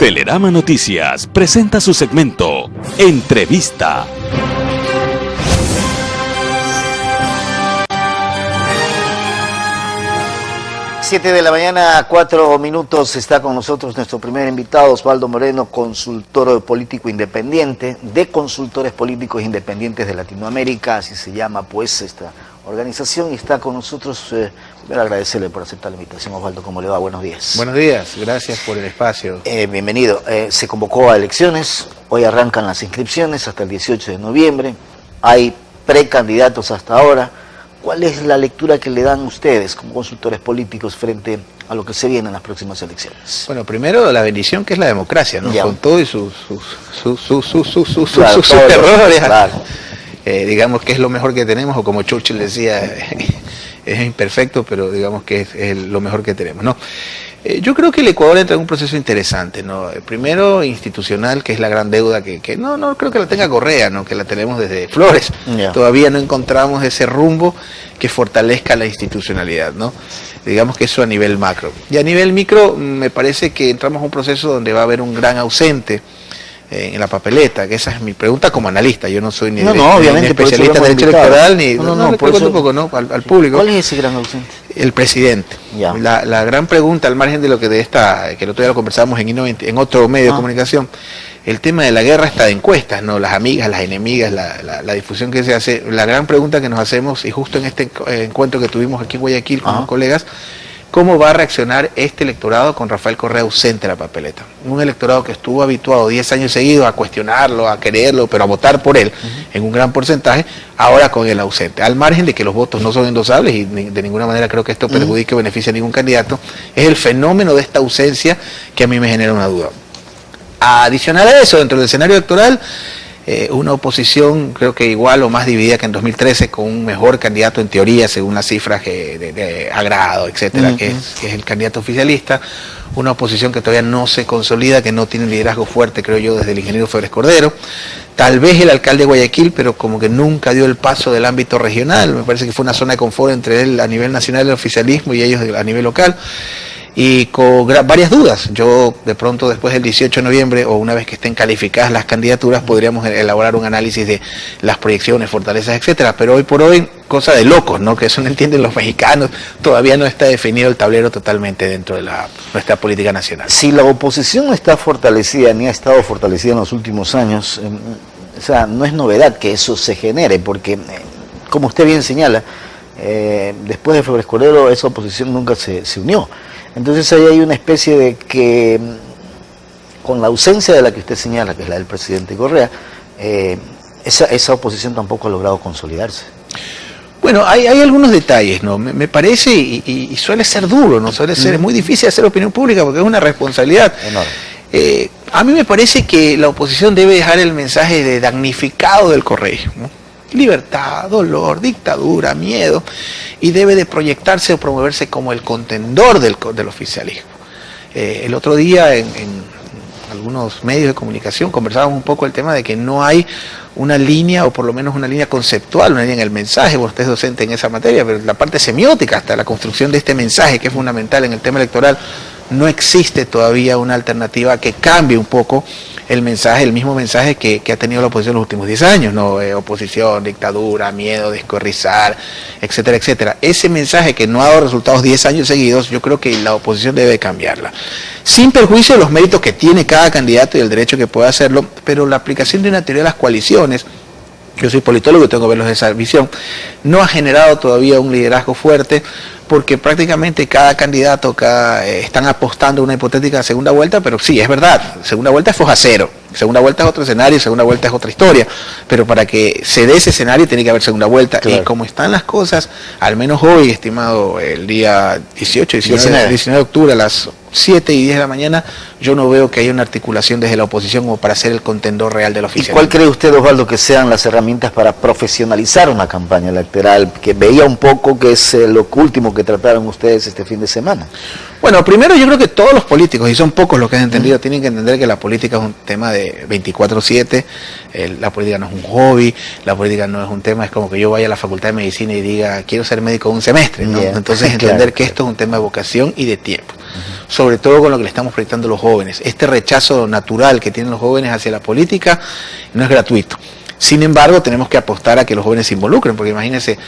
Telerama Noticias presenta su segmento Entrevista. Siete de la mañana, 4 minutos, está con nosotros nuestro primer invitado, Osvaldo Moreno, consultor político independiente, de Consultores Políticos Independientes de Latinoamérica, así se llama pues esta organización, y está con nosotros. Primero agradecerle por aceptar la invitación. Osvaldo, ¿cómo le va? Buenos días. Buenos días, gracias por el espacio. Bienvenido. Se convocó a elecciones, hoy arrancan las inscripciones hasta el 18 de noviembre, hay precandidatos hasta ahora. ¿Cuál es la lectura que le dan ustedes como consultores políticos frente a lo que se viene en las próximas elecciones? Bueno, primero la bendición que es la democracia, ¿no? Ya. Con todo y sus Claro, errores. Claro. Digamos que es lo mejor que tenemos, o como Churchill decía, es imperfecto, pero digamos que es lo mejor que tenemos, ¿no? Yo creo que el Ecuador entra en un proceso interesante, ¿no? Primero, institucional, que es la gran deuda que no creo que la tenga Correa, ¿no? Que la tenemos desde Flores. Yeah. Todavía no encontramos ese rumbo que fortalezca la institucionalidad, ¿no? Digamos que eso a nivel macro. Y a nivel micro, me parece que entramos a un proceso donde va a haber un gran ausente en la papeleta, que esa es mi pregunta como analista. Yo no soy ni obviamente, especialista en derecho electoral, ni por eso, un poco, ¿no? al público. ¿Cuál es ese gran ausente? El presidente. Ya. La gran pregunta, al margen de lo que que el otro día lo conversamos en otro medio de comunicación, el tema de la guerra está de encuestas, ¿no? Las amigas, las enemigas, la difusión que se hace. La gran pregunta que nos hacemos, y justo en este encuentro que tuvimos aquí en Guayaquil con los colegas, ¿cómo va a reaccionar este electorado con Rafael Correa ausente de la papeleta? Un electorado que estuvo habituado 10 años seguidos a cuestionarlo, a quererlo, pero a votar por él en un gran porcentaje, ahora con el ausente. Al margen de que los votos no son endosables y de ninguna manera creo que esto perjudique o beneficie a ningún candidato, es el fenómeno de esta ausencia que a mí me genera una duda. Adicional a eso, dentro del escenario electoral, una oposición creo que igual o más dividida que en 2013, con un mejor candidato en teoría según las cifras de agrado, etcétera, que es el candidato oficialista. Una oposición que todavía no se consolida, que no tiene liderazgo fuerte, creo yo, desde el ingeniero Febres Cordero. Tal vez el alcalde de Guayaquil, pero como que nunca dio el paso del ámbito regional. Me parece que fue una zona de confort entre él a nivel nacional, el oficialismo, y ellos a nivel local. Y con varias dudas. Yo de pronto después del 18 de noviembre, o una vez que estén calificadas las candidaturas, podríamos elaborar un análisis de las proyecciones, fortalezas, etcétera. Pero hoy por hoy, cosa de locos, ¿no? Que eso no entienden los mexicanos. Todavía no está definido el tablero totalmente dentro de nuestra política nacional. Si la oposición no está fortalecida, ni ha estado fortalecida en los últimos años, o sea, no es novedad que eso se genere, porque, como usted bien señala, después de Febres Cordero, esa oposición nunca se unió. Entonces ahí hay una especie de que, con la ausencia de la que usted señala, que es la del presidente Correa, esa oposición tampoco ha logrado consolidarse. Bueno, hay algunos detalles, ¿no? Me parece, y suele ser duro, ¿no? Suele ser muy difícil hacer opinión pública porque es una responsabilidad enorme. A mí me parece que la oposición debe dejar el mensaje de damnificado del correísmo, ¿no? Libertad, dolor, dictadura, miedo, y debe de proyectarse o promoverse como el contendor del oficialismo. El otro día en algunos medios de comunicación conversábamos un poco el tema de que no hay una línea, o por lo menos una línea conceptual, una línea en el mensaje. Bueno, usted es docente en esa materia, pero la parte semiótica, hasta la construcción de este mensaje, que es fundamental en el tema electoral, no existe todavía una alternativa que cambie un poco el mensaje, el mismo mensaje que ha tenido la oposición en los últimos 10 años, ¿no? Oposición, dictadura, miedo, descorrizar, etcétera, etcétera. Ese mensaje que no ha dado resultados 10 años seguidos, yo creo que la oposición debe cambiarla. Sin perjuicio de los méritos que tiene cada candidato y el derecho que puede hacerlo, pero la aplicación de una teoría de las coaliciones, yo soy politólogo y tengo que verlos de esa visión, no ha generado todavía un liderazgo fuerte, porque prácticamente cada candidato están apostando a una hipotética segunda vuelta, pero sí, es verdad, segunda vuelta es foja cero, segunda vuelta es otro escenario, segunda vuelta es otra historia, pero para que se dé ese escenario tiene que haber segunda vuelta, claro. Y como están las cosas, al menos hoy, estimado, el día 19 de octubre a las 7 y 10 de la mañana, yo no veo que haya una articulación desde la oposición como para ser el contendor real del oficialismo. ¿Y cuál cree usted, Osvaldo, que sean las herramientas para profesionalizar una campaña electoral? Que veía un poco que es lo último que trataron ustedes este fin de semana. Bueno, primero yo creo que todos los políticos, y son pocos los que han entendido, tienen que entender que la política es un tema de 24/7, la política no es un hobby, la política no es un tema, es como que yo vaya a la facultad de medicina y diga, quiero ser médico un semestre, ¿no? Entonces entender que esto es un tema de vocación y de tiempo, sobre todo con lo que le estamos proyectando a los jóvenes. Este rechazo natural que tienen los jóvenes hacia la política no es gratuito. Sin embargo, tenemos que apostar a que los jóvenes se involucren, porque imagínense,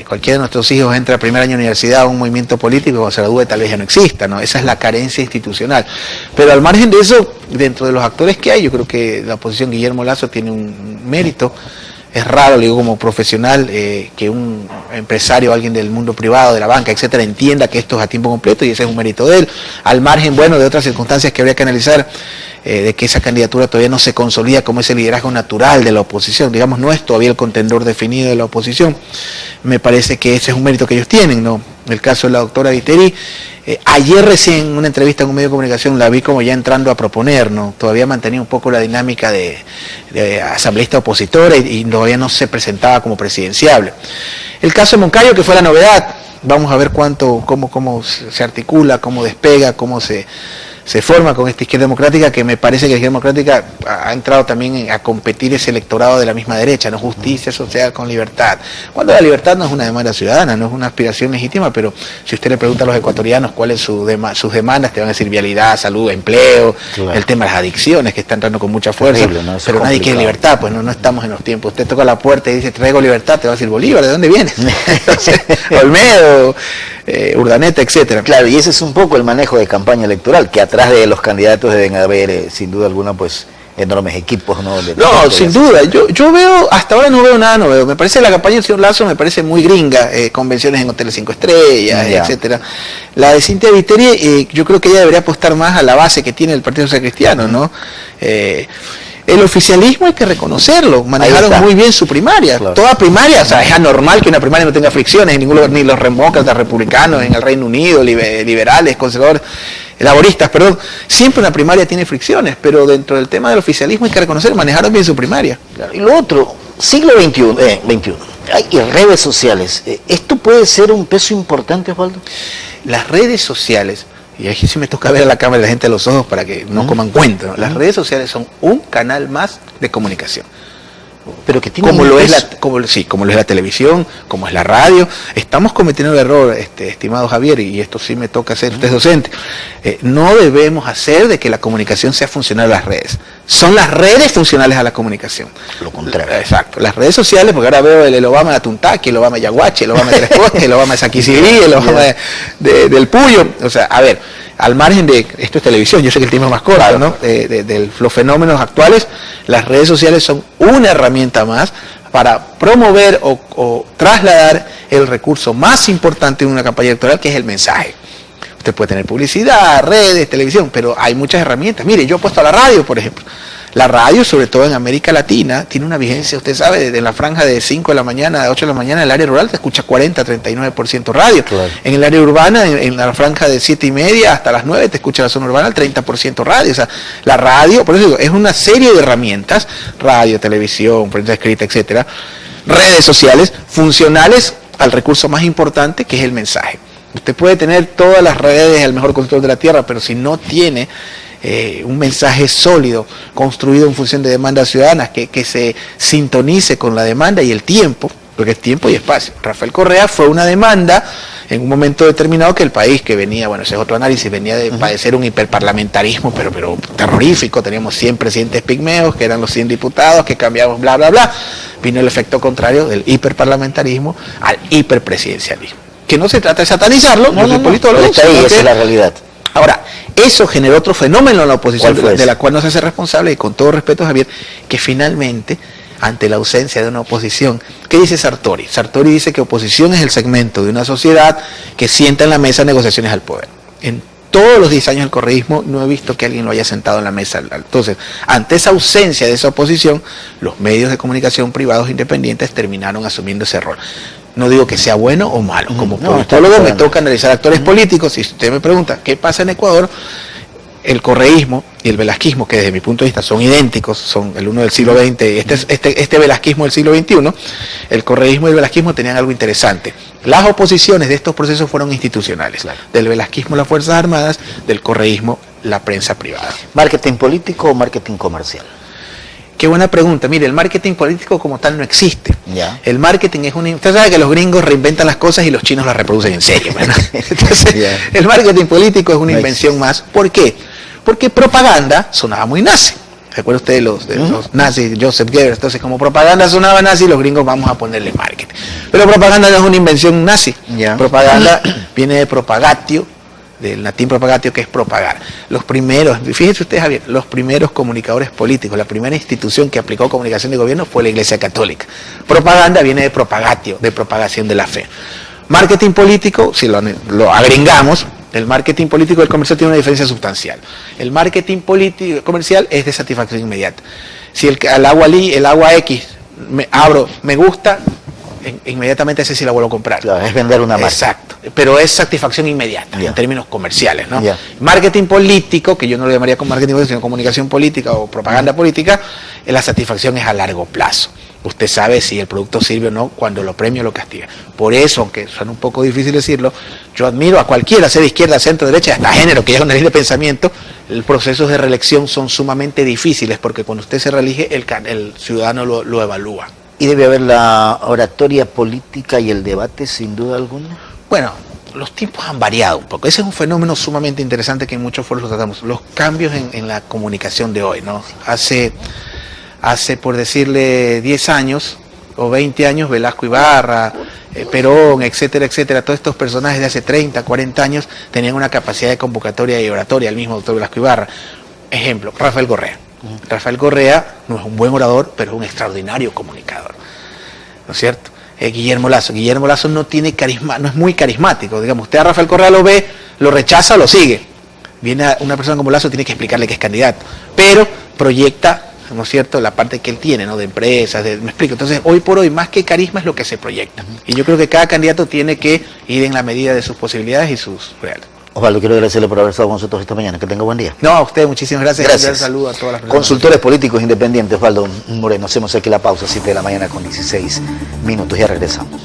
cualquiera de nuestros hijos entra al primer año de universidad a un movimiento político y cuando se gradúe tal vez ya no exista, ¿no? Esa es la carencia institucional. Pero al margen de eso, dentro de los actores que hay, yo creo que la oposición Guillermo Lasso tiene un mérito. Es raro, le digo como profesional, que un empresario, alguien del mundo privado, de la banca, etcétera, entienda que esto es a tiempo completo y ese es un mérito de él. Al margen, bueno, de otras circunstancias que habría que analizar, de que esa candidatura todavía no se consolida como ese liderazgo natural de la oposición, digamos, no es todavía el contendor definido de la oposición. Me parece que ese es un mérito que ellos tienen, ¿no? El caso de la doctora Viteri, ayer recién en una entrevista en un medio de comunicación la vi como ya entrando a proponer, ¿no? Todavía mantenía un poco la dinámica de asambleísta opositora y todavía no se presentaba como presidenciable. El caso de Moncayo, que fue la novedad, vamos a ver cómo se articula, cómo despega, cómo se forma con esta izquierda democrática, que me parece que la izquierda democrática ha entrado también a competir ese electorado de la misma derecha, ¿no? Justicia social con libertad. Cuando la libertad no es una demanda ciudadana, no es una aspiración legítima, pero si usted le pregunta a los ecuatorianos cuáles sus demandas, te van a decir vialidad, salud, empleo, claro. El tema de las adicciones, que está entrando con mucha fuerza, terrible, ¿no? Pero nadie quiere libertad, pues no estamos en los tiempos. Usted toca la puerta y dice, traigo libertad, te va a decir, Bolívar, ¿de dónde vienes? Olmedo, Urdaneta, etcétera. Claro, y ese es un poco el manejo de campaña electoral, que atrás de los candidatos deben haber, sin duda alguna, pues enormes equipos, ¿no? Sin duda. Yo veo, hasta ahora no veo nada nuevo. Me parece la campaña del señor Lasso me parece muy gringa, convenciones en hoteles 5 estrellas, etcétera. La de Cintia Viteri, yo creo que ella debería apostar más a la base que tiene el Partido Social Cristiano, ¿no? El oficialismo hay que reconocerlo, manejaron muy bien su primaria, claro. Toda primaria, o sea, es anormal que una primaria no tenga fricciones en ningún lugar, ni los demócratas, republicanos en el Reino Unido, liberales, conservadores, laboristas, perdón, siempre una primaria tiene fricciones, pero dentro del tema del oficialismo hay que reconocer, manejaron bien su primaria. Claro. Y lo otro, siglo XXI, hay redes sociales, ¿esto puede ser un peso importante, Osvaldo? Las redes sociales, y aquí sí me toca ver a la cámara y la gente a los ojos para que no coman cuenta, ¿no? Las redes sociales son un canal más de comunicación. Pero que tiene como lo es la televisión, como es la radio. Estamos cometiendo el error, estimado Javier, y esto sí me toca hacer, usted es docente. No debemos hacer de que la comunicación sea funcional a las redes. Son las redes funcionales a la comunicación. Lo contrario. Exacto. Las redes sociales, porque ahora veo el Obama de Atuntaqui, el Obama de Yaguachi, el Obama de Tres Costas, el Obama de Saquicibí, el Obama del Puyo. O sea, a ver, al margen de, esto es televisión, yo sé que el tema es más corto, claro, ¿no? De los fenómenos actuales, las redes sociales son una herramienta más para promover o trasladar el recurso más importante en una campaña electoral, que es el mensaje. Usted puede tener publicidad, redes, televisión, pero hay muchas herramientas. Mire, yo he puesto a la radio, por ejemplo. La radio, sobre todo en América Latina, tiene una vigencia, usted sabe, desde la franja de 5 de la mañana a 8 de la mañana, en el área rural te escucha 40-39% radio. Claro. En el área urbana, en la franja de 7:30 hasta las 9, te escucha la zona urbana el 30% radio. O sea, la radio, por eso digo, es una serie de herramientas, radio, televisión, prensa escrita, etcétera, redes sociales, funcionales al recurso más importante, que es el mensaje. Usted puede tener todas las redes, el mejor constructor de la tierra, pero si no tiene un mensaje sólido, construido en función de demandas ciudadanas, que se sintonice con la demanda y el tiempo, porque es tiempo y espacio. Rafael Correa fue una demanda en un momento determinado que el país, que venía, bueno, ese es otro análisis, venía de padecer un hiperparlamentarismo, pero terrorífico. Teníamos 100 presidentes pigmeos, que eran los 100 diputados, que cambiamos, bla, bla, bla. Vino el efecto contrario del hiperparlamentarismo al hiperpresidencialismo. Que no se trata de satanizarlo, no, está ahí, esa es la realidad. Ahora, eso generó otro fenómeno en la oposición, de la cual no se hace responsable, y con todo respeto, Javier, que finalmente, ante la ausencia de una oposición, ¿qué dice Sartori? Sartori dice que oposición es el segmento de una sociedad que sienta en la mesa negociaciones al poder. En todos los 10 años del correísmo no he visto que alguien lo haya sentado en la mesa. Entonces, ante esa ausencia de esa oposición, los medios de comunicación privados independientes terminaron asumiendo ese rol. No digo que sea bueno o malo, como politólogo me toca analizar actores políticos. Si usted me pregunta qué pasa en Ecuador, el correísmo y el velasquismo, que desde mi punto de vista son idénticos, son el uno del siglo XX y este velasquismo del siglo XXI, el correísmo y el velasquismo tenían algo interesante. Las oposiciones de estos procesos fueron institucionales, claro. Del velasquismo las Fuerzas Armadas, del correísmo la prensa privada. ¿Marketing político o marketing comercial? Qué buena pregunta. Mire, el marketing político como tal no existe. Ya. El marketing es usted sabe que los gringos reinventan las cosas y los chinos las reproducen en serio, ¿verdad? Entonces, el marketing político es una invención más. ¿Por qué? Porque propaganda sonaba muy nazi. ¿Se acuerda usted de los nazis, Joseph Goebbels? Entonces, como propaganda sonaba nazi, los gringos vamos a ponerle marketing. Pero propaganda no es una invención nazi. Ya. Propaganda viene de propagatio, del latín propagatio, que es propagar. Los primeros, fíjense ustedes, Javier, los primeros comunicadores políticos, la primera institución que aplicó comunicación de gobierno fue la Iglesia Católica. Propaganda viene de propagatio, de propagación de la fe. Marketing político, si lo agregamos, el marketing político y el comercial tiene una diferencia sustancial. El marketing político comercial es de satisfacción inmediata. Si el agua X, me gusta, inmediatamente ese sí la vuelvo a comprar. Claro, es vender una marca. Exacto, pero es satisfacción inmediata en términos comerciales, ¿no? Marketing político, que yo no lo llamaría con marketing político, sino comunicación política o propaganda política, la satisfacción es a largo plazo. Usted sabe si el producto sirve o no cuando lo premia o lo castiga. Por eso, aunque suena un poco difícil decirlo, yo admiro a cualquiera, sea de izquierda, centro, derecha, hasta género, que es una línea de pensamiento. Los procesos de reelección son sumamente difíciles porque cuando usted se reelige, el ciudadano lo evalúa. ¿Y debe haber la oratoria política y el debate, sin duda alguna? Bueno, los tiempos han variado un poco. Ese es un fenómeno sumamente interesante que en muchos foros lo tratamos. Los cambios en la comunicación de hoy, ¿no? Hace, por decirle, 10 años o 20 años, Velasco Ibarra, Perón, etcétera, etcétera, todos estos personajes de hace 30, 40 años tenían una capacidad de convocatoria y oratoria, el mismo doctor Velasco Ibarra. Ejemplo, Rafael Correa. Rafael Correa no es un buen orador, pero es un extraordinario comunicador, ¿no es cierto? Guillermo Lasso no tiene carisma, no es muy carismático, digamos, usted a Rafael Correa lo ve, lo rechaza o lo sigue. Viene una persona como Lasso, tiene que explicarle que es candidato, pero proyecta, ¿no es cierto?, la parte que él tiene, ¿no?, de empresas, me explico. Entonces, hoy por hoy, más que carisma es lo que se proyecta. Y yo creo que cada candidato tiene que ir en la medida de sus posibilidades y sus reales. Osvaldo, quiero agradecerle por haber estado con nosotros esta mañana. Que tenga buen día. No, a usted, muchísimas gracias. Gracias. Un saludo a todas las personas. Consultores políticos independientes, Osvaldo Moreno. Hacemos aquí la pausa, 7 de la mañana con 16 minutos. Ya regresamos.